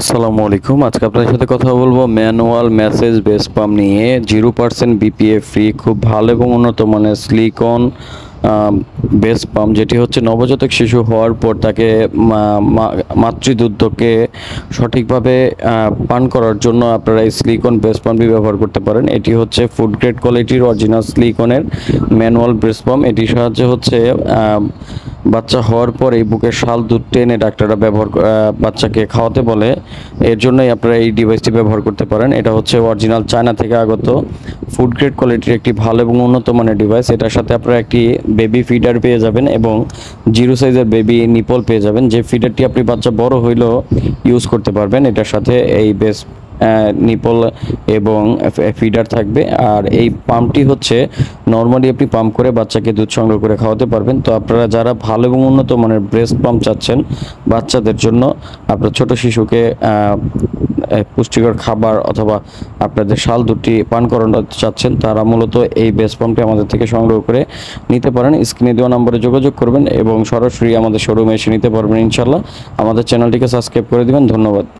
আসসালামু আলাইকুম। আজকে আপনাদের সাথে কথা বলবো ম্যানুয়াল ম্যাসেজ বেস পাম্প নিয়ে। 0% বিপিএ ফ্রি, খুব ভালো এবং উন্নত মানের সিলিকন বেস পাম্প, যেটি হচ্ছে নবজাতক শিশু হওয়ার পর তাকে মাতৃদুগ্ধকে সঠিকভাবে পান করার জন্য আপনারা এই সিলিকন বেস পাম্পটি ব্যবহার করতে পারেন। এটি হচ্ছে ফুড গ্রেড কোয়ালিটির অরিজিনাল সিলিকনের ম্যানুয়াল বেস পাম্প। এটির সাহায্যে হচ্ছে বাচ্চা হওয়ার পর এই বুকের শাল দুধ টেনে ডাক্তাররা বাচ্চাকে খাওয়াতে বলে। এর জন্যই আপনারা এই ডিভাইসটি ব্যবহার করতে পারেন। এটা হচ্ছে অরিজিনাল চায়না থেকে আগত ফুড গ্রেড কোয়ালিটির একটি ভালো এবং উন্নত মানের ডিভাইস। এটার সাথে আপনারা একটি বেবি ফিডার পেয়ে যাবেন এবং 0 সাইজের বেবি নিপল পেয়ে যাবেন, যে ফিডারটি আপনি বাচ্চা বড় হইলেও ইউজ করতে পারবেন। এটার সাথে এই বেস নিপল এবং ফিডার থাকবে। আর এই পাম্পটি হচ্ছে নর্মালি আপনি পাম্প করে বাচ্চাকে দুধ সংগ্রহ করে খাওয়াতে পারবেন। তো আপনারা যারা ভালো এবং উন্নত মানের ব্রেস্ট পাম্প চাচ্ছেন বাচ্চাদের জন্য, আপনার ছোট শিশুকে পুষ্টিকর খাবার অথবা আপনাদের শাল দুধটি পান করানো চাচ্ছেন, তারা মূলত এই বেস পাম্পটি আমাদের থেকে সংগ্রহ করে নিতে পারেন। স্ক্রিনে দেওয়া নম্বরে যোগাযোগ করবেন এবং সরাসরি আমাদের শোরুমে এসে নিতে পারবেন ইনশাল্লাহ। আমাদের চ্যানেলটিকে সাবস্ক্রাইব করে দিবেন। ধন্যবাদ।